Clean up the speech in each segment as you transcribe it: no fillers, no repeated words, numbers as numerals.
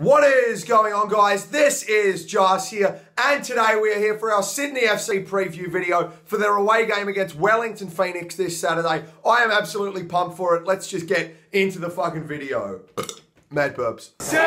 What is going on, guys? This is Joss here, and today we are here for our Sydney FC preview video for their away game against Wellington Phoenix this Saturday. I am absolutely pumped for it. Let's just get into the fucking video. Mad burps. Sydney!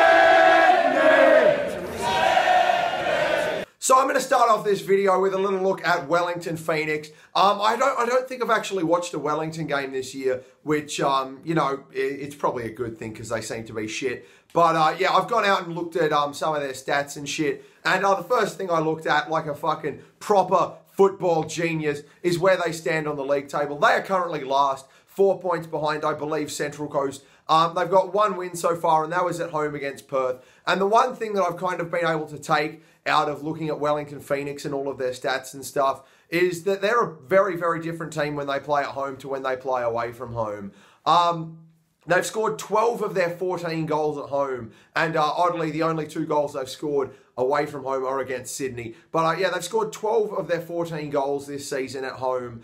So I'm going to start off this video with a little look at Wellington Phoenix. I don't think I've actually watched a Wellington game this year, which, you know, it's probably a good thing because they seem to be shit. But, yeah, I've gone out and looked at some of their stats and shit. And the first thing I looked at, like a fucking proper football genius, is where they stand on the league table. They are currently last, 4 points behind, I believe, Central Coast. They've got one win so far, and that was at home against Perth. And the one thing that I've kind of been able to take out of looking at Wellington Phoenix and all of their stats and stuff is that they're a very, very different team when they play at home to when they play away from home. They've scored 12 of their 14 goals at home, and oddly, the only 2 goals they've scored away from home are against Sydney. But yeah, they've scored 12 of their 14 goals this season at home.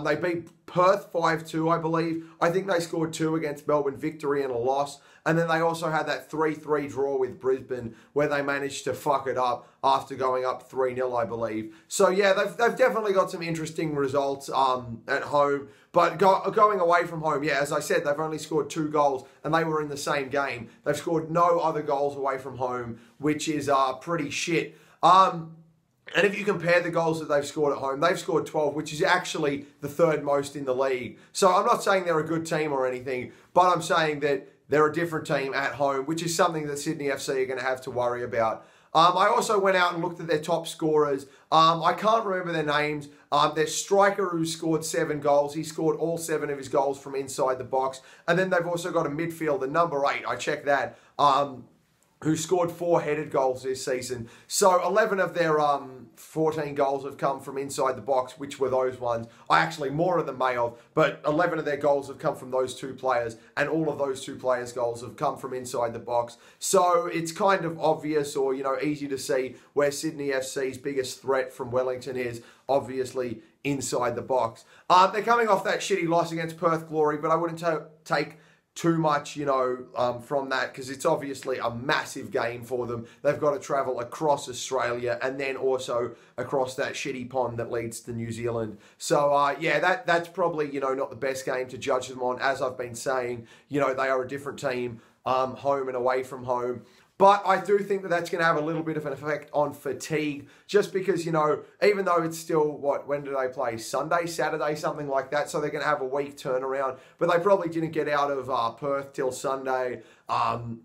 They beat Perth 5-2, I believe. I think they scored 2 against Melbourne, victory and a loss. And then they also had that 3-3 draw with Brisbane where they managed to fuck it up after going up 3-0, I believe. So yeah, they've definitely got some interesting results at home. But going away from home, yeah, as I said, they've only scored 2 goals and they were in the same game. They've scored no other goals away from home, which is pretty shit. And if you compare the goals that they've scored at home, they've scored 12, which is actually the 3rd most in the league. So I'm not saying they're a good team or anything, but I'm saying that they're a different team at home, which is something that Sydney FC are going to have to worry about. I also went out and looked at their top scorers. I can't remember their names. Their striker who scored 7 goals. He scored all 7 of his goals from inside the box. And then they've also got a midfielder, number 8. I checked that. Who scored 4 headed goals this season. So 11 of their 14 goals have come from inside the box, which were those ones. More of them may have, but 11 of their goals have come from those 2 players, and all of those 2 players' goals have come from inside the box. So it's kind of obvious, or, you know, easy to see where Sydney FC's biggest threat from Wellington is, obviously inside the box. They're coming off that shitty loss against Perth Glory, but I wouldn't take too much, you know, from that, because it's obviously a massive game for them. They've got to travel across Australia and then also across that shitty pond that leads to New Zealand. So, yeah, that's probably, you know, not the best game to judge them on. As I've been saying, you know, they are a different team, home and away from home. But I do think that that's going to have a little bit of an effect on fatigue, just because, you know, even though it's still, when do they play? Sunday, Saturday, something like that. So they're going to have a week turnaround. But they probably didn't get out of Perth till Sunday. And,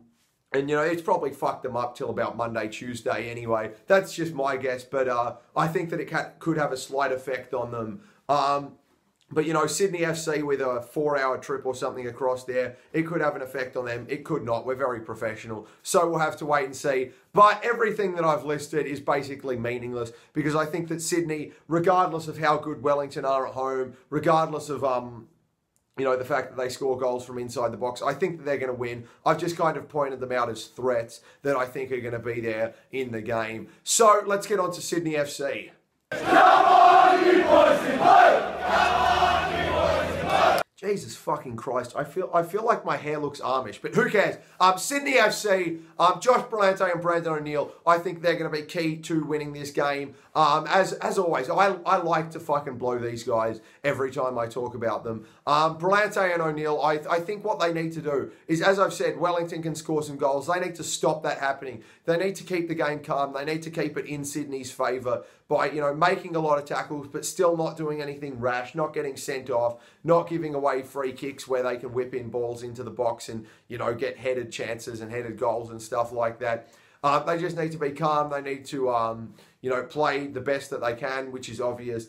you know, it's probably fucked them up till about Monday, Tuesday anyway. That's just my guess. But I think that it could have a slight effect on them. But, you know, Sydney FC with a 4-hour trip or something across there, it could have an effect on them. It could not. We're very professional. So we'll have to wait and see. But everything that I've listed is basically meaningless, because I think that Sydney, regardless of how good Wellington are at home, regardless of, you know, the fact that they score goals from inside the box, I think that they're going to win. I've just kind of pointed them out as threats that I think are going to be there in the game. So let's get on to Sydney FC. Come on, you boys in blue! Jesus fucking Christ. I feel like my hair looks Amish, but who cares? Sydney FC, Josh Brillante and Brandon O'Neill, I think they're going to be key to winning this game. As always, I like to fucking blow these guys every time I talk about them. Brillante and O'Neill, I think what they need to do is, as I've said, Wellington can score some goals. They need to stop that happening. They need to keep the game calm. They need to keep it in Sydney's favour by, you know, making a lot of tackles, but still not doing anything rash, not getting sent off, not giving away free kicks where they can whip in balls into the box and, you know, get headed chances and headed goals and stuff like that. They just need to be calm. They need to, you know, play the best that they can, which is obvious.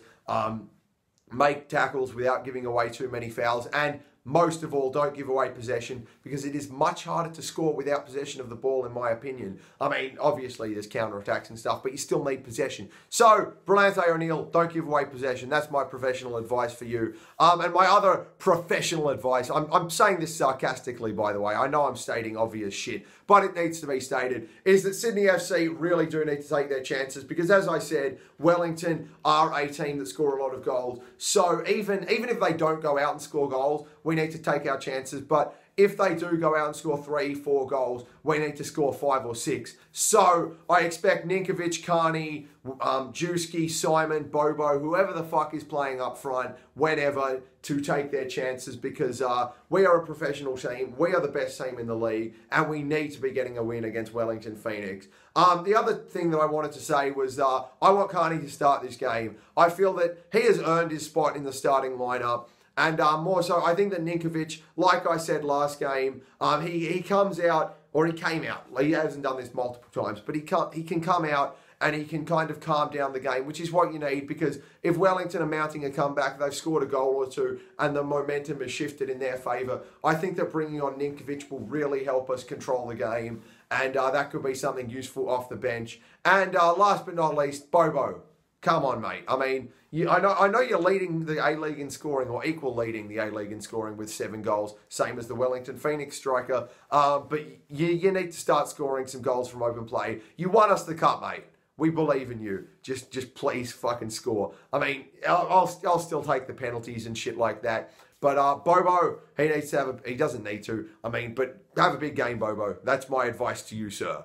Make tackles without giving away too many fouls, and most of all, don't give away possession, because it is much harder to score without possession of the ball, in my opinion. I mean, obviously there's counter-attacks and stuff, but you still need possession. So, Brillante O'Neill, don't give away possession. That's my professional advice for you. And my other professional advice, I'm saying this sarcastically, by the way. I know I'm stating obvious shit, but it needs to be stated, is that Sydney FC really do need to take their chances, because as I said, Wellington are a team that score a lot of goals. So even if they don't go out and score goals, we need to take our chances. But if they do go out and score 3, 4 goals, we need to score 5 or 6. So I expect Ninkovic, Carney, Juski, Simon, Bobo, whoever the fuck is playing up front, whenever, to take their chances, because we are a professional team. We are the best team in the league, and we need to be getting a win against Wellington Phoenix. The other thing that I wanted to say was I want Carney to start this game. I feel that he has earned his spot in the starting lineup. And more so, I think that Ninkovic, like I said last game, he comes out, or he came out. He hasn't done this multiple times, but he can come out and he can kind of calm down the game, which is what you need, because if Wellington are mounting a comeback, they've scored a goal or two, and the momentum has shifted in their favour. I think that bringing on Ninkovic will really help us control the game, and that could be something useful off the bench. And last but not least, Bobo. Come on, mate. I mean, I know you're leading the A-League in scoring, or equal leading the A-League in scoring with 7 goals, same as the Wellington Phoenix striker. But you need to start scoring some goals from open play. You won us the cup, mate. We believe in you. Just please fucking score. I mean, I'll still take the penalties and shit like that. But Bobo, he needs to have he doesn't need to. I mean, but have a big game, Bobo. That's my advice to you, sir.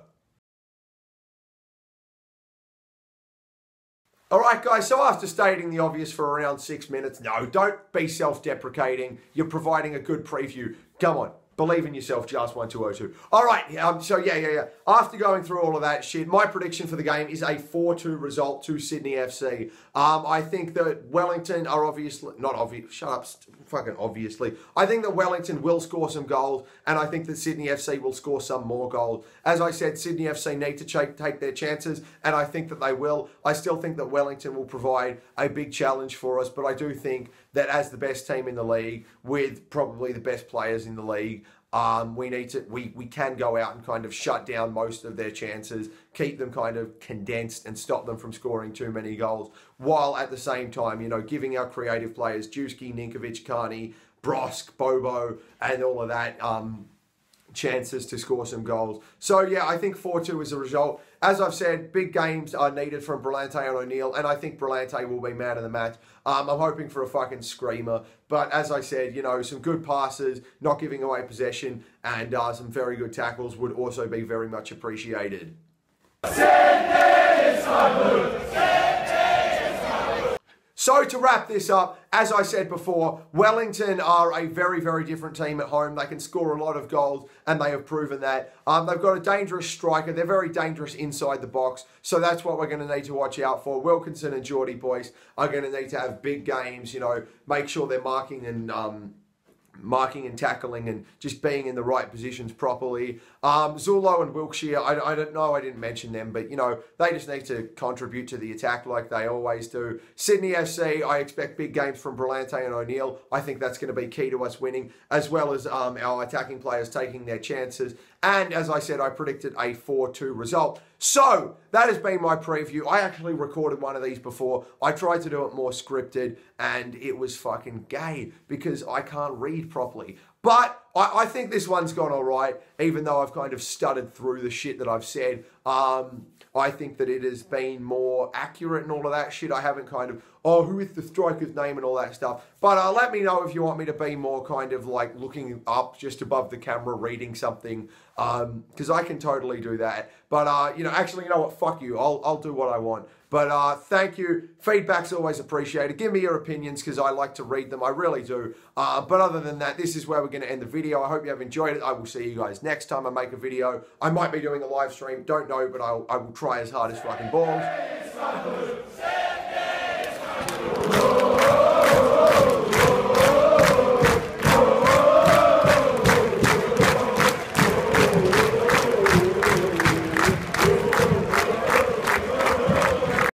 All right, guys, so after stating the obvious for around 6 minutes, no, don't be self-deprecating. You're providing a good preview. Come on. Believe in yourself, Jars1202. All right, so yeah. After going through all of that shit, my prediction for the game is a 4-2 result to Sydney FC. I think that Wellington are obviously, not obvious, shut up, fucking obviously. I think that Wellington will score some goals, and I think that Sydney FC will score some more goals. As I said, Sydney FC need to take their chances, and I think that they will. I still think that Wellington will provide a big challenge for us, but I do think that as the best team in the league, with probably the best players in the league, we can go out and kind of shut down most of their chances, keep them kind of condensed and stop them from scoring too many goals, while at the same time, you know, giving our creative players, Juski, Ninkovic, Carney, Brosk, Bobo, and all of that, chances to score some goals. So yeah, I think 4-2 is a result. As I've said, big games are needed from Brillante and O'Neill, and I think Brillante will be man of the match. I'm hoping for a fucking screamer, but as I said, you know, some good passes, not giving away possession, and some very good tackles would also be very much appreciated. So to wrap this up, as I said before, Wellington are a very, very different team at home. They can score a lot of goals, and they have proven that. They've got a dangerous striker. They're very dangerous inside the box, so that's what we're going to need to watch out for. Wilkinson and Geordie Boyce are going to need to have big games, you know, make sure they're marking and tackling and just being in the right positions properly. Zullo and Wilkshire, I don't know, I didn't mention them, but, you know, they just need to contribute to the attack like they always do. Sydney FC, I expect big games from Brillante and O'Neill. I think that's going to be key to us winning, as well as our attacking players taking their chances. And as I said, I predicted a 4-2 result. So that has been my preview. I actually recorded one of these before. I tried to do it more scripted, and it was fucking gay because I can't read properly. But I think this one's gone all right, even though I've kind of stuttered through the shit that I've said. I think that it has been more accurate and all of that shit. I haven't kind of, who is the striker's name and all that stuff. But let me know if you want me to be more kind of like looking up just above the camera, reading something, because I can totally do that. But, you know, actually, you know what? Fuck you. I'll do what I want. But thank you. Feedback's always appreciated. Give me your opinions because I like to read them. I really do. But other than that, this is where we're going to end the video. I hope you have enjoyed it. I will see you guys next time I make a video. I might be doing a live stream. Don't know, but I will try as hard as fucking balls.